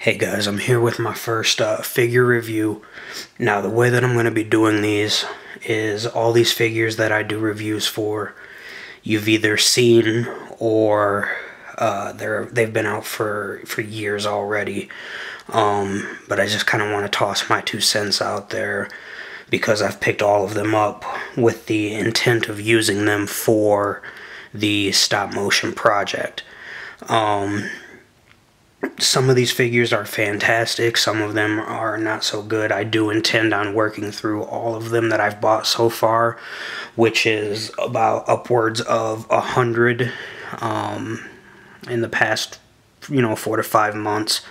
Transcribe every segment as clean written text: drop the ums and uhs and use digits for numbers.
Hey guys, I'm here with my first figure review. Now the way that I'm going to be doing these is all these figures that I do reviews for, you've either seen or they've been out for years already. But I just kind of want to toss my 2 cents out there because I've picked all of them up with the intent of using them for the stop motion project. Some of these figures are fantastic, some of them are not so good. I do intend on working through all of them that I've bought so far, which is about upwards of 100 in the past, 4 to 5 months.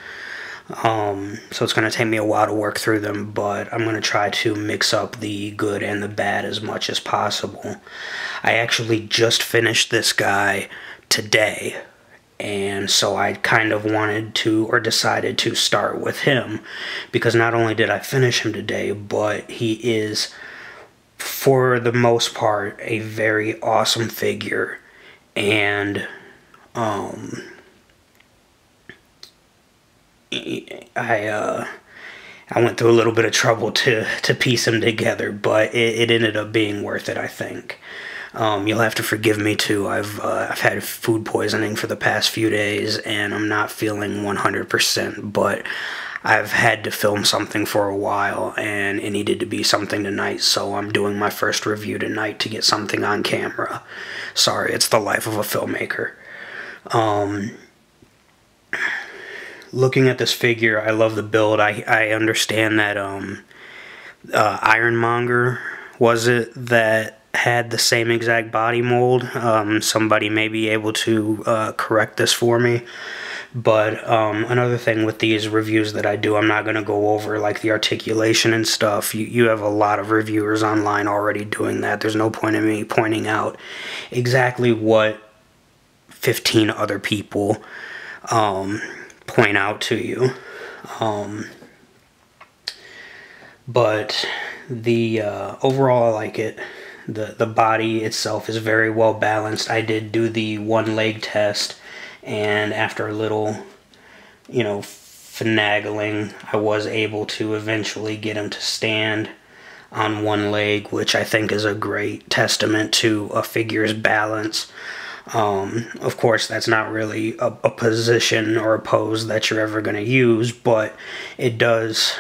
So it's going to take me a while to work through them, but I'm going to try to mix up the good and the bad as much as possible. I actually just finished this guy today. And so I kind of wanted to, or decided to start with him, because not only did I finish him today, but he is, for the most part, a very awesome figure. And I went through a little bit of trouble to piece him together, but it ended up being worth it, I think. You'll have to forgive me too. I've had food poisoning for the past few days, and I'm not feeling 100%, but I've had to film something for a while, and it needed to be something tonight, so I'm doing my first review tonight to get something on camera. Sorry, it's the life of a filmmaker. Looking at this figure, I love the build. I understand that Ironmonger, was it, that had the same exact body mold. Somebody may be able to correct this for me. But another thing with these reviews that I do, I'm not going to go over like the articulation and stuff. You have a lot of reviewers online already doing that. There's no point in me pointing out exactly what 15 other people point out to you. But the overall, I like it. The body itself is very well balanced. I did do the one leg test, and after a little, finagling, I was able to eventually get him to stand on one leg, which I think is a great testament to a figure's balance. Of course, that's not really a position or a pose that you're ever going to use, but it does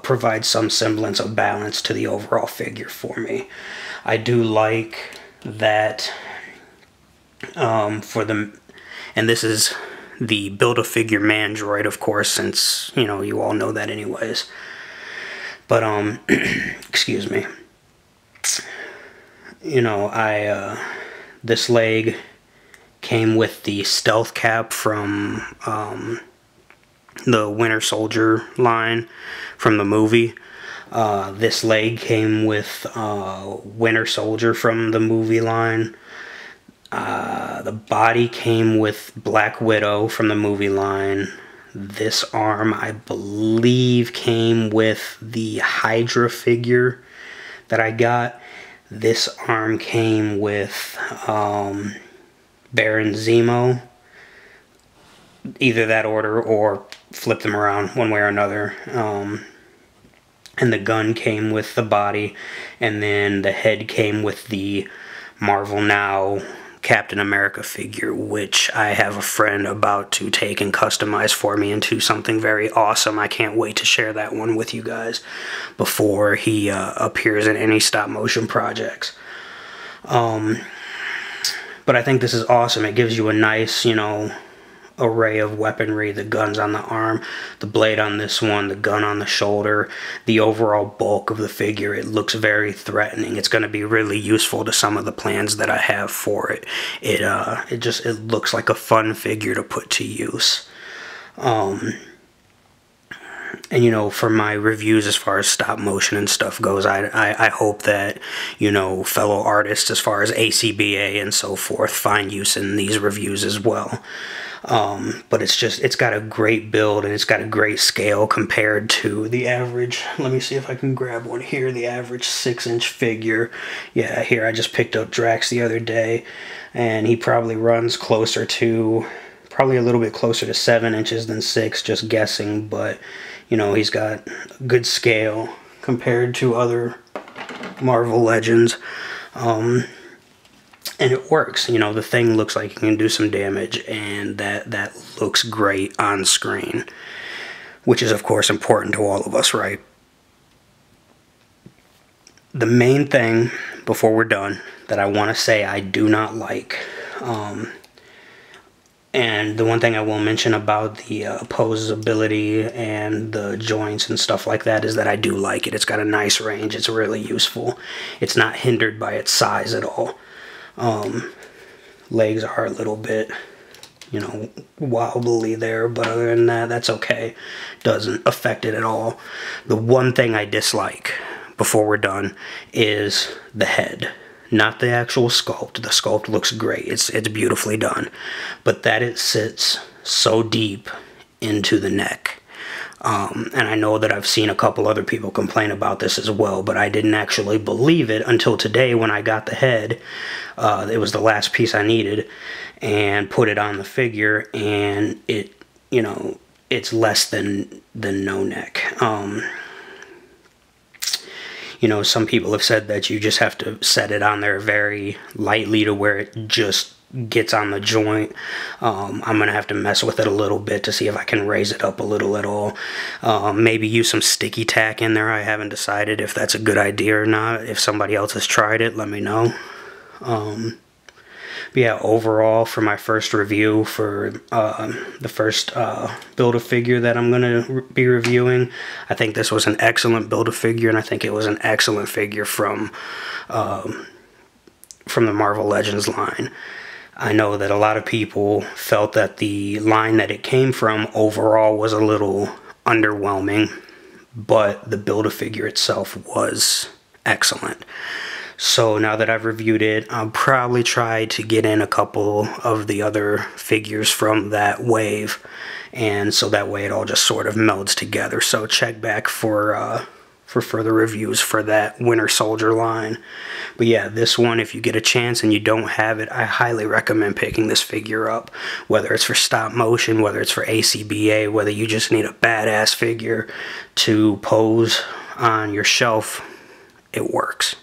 provide some semblance of balance to the overall figure for me. I do like that and this is the Build-A-Figure Mandroid, of course, since, you all know that anyways. But, excuse me. This leg came with the stealth cap from the Winter Soldier line from the movie. This leg came with Winter Soldier from the movie line. The body came with Black Widow from the movie line. This arm, I believe, came with the Hydra figure that I got. This arm came with Baron Zemo. Either that order or flip them around one way or another. And the gun came with the body, and then the head came with the Marvel Now Captain America figure, which I have a friend about to take and customize for me into something very awesome. I can't wait to share that one with you guys before he appears in any stop motion projects. But I think this is awesome. It gives you a nice, array of weaponry. The gun's on the arm, the blade on this one, the gun on the shoulder, the overall bulk of the figure. It looks very threatening. It's going to be really useful to some of the plans that I have for it. It looks like a fun figure to put to use. And for my reviews as far as stop motion and stuff goes, I hope that, fellow artists as far as ACBA and so forth find use in these reviews as well. But it's got a great build, and it's got a great scale compared to the average. Let me see if I can grab one here. The average 6-inch figure. Yeah, here I just picked up Drax the other day, and he probably runs closer to Probably a little bit closer to 7 inches than 6, just guessing, but you know, he's got good scale compared to other Marvel Legends. And it works. You know, the thing looks like it can do some damage, and that looks great on screen, which is of course important to all of us, right? The main thing before we're done that I want to say I do not like, and the one thing I will mention about the posability and the joints and stuff like that is that I do like it. It's got a nice range. It's really useful. It's not hindered by its size at all. Legs are a little bit, you know, wobbly there, but other than that, that's okay. Doesn't affect it at all. The one thing I dislike before we're done is the head. Not the actual sculpt. The sculpt looks great. It's beautifully done. But that it sits so deep into the neck. And I know that I've seen a couple other people complain about this as well, but I didn't actually believe it until today when I got the head. It was the last piece I needed, and put it on the figure, and it, you know, it's less than no neck. You know, some people have said that you just have to set it on there very lightly to where it just gets on the joint. I'm going to have to mess with it a little bit to see if I can raise it up a little at all. Maybe use some sticky tack in there. I haven't decided if that's a good idea or not. If somebody else has tried it, let me know. But yeah, overall, for my first review for the first Build-A-Figure that I'm going to be reviewing, I think this was an excellent Build-A-Figure, and I think it was an excellent figure from the Marvel Legends line. I know that a lot of people felt that the line that it came from overall was a little underwhelming, but the Build-A-Figure itself was excellent. So now that I've reviewed it, I'll probably try to get in a couple of the other figures from that wave, and so that way it all just sort of melds together. So check back for further reviews for that Winter Soldier line. But yeah, this one, if you get a chance and you don't have it, I highly recommend picking this figure up. Whether it's for stop motion, whether it's for ACBA, whether you just need a badass figure to pose on your shelf, it works.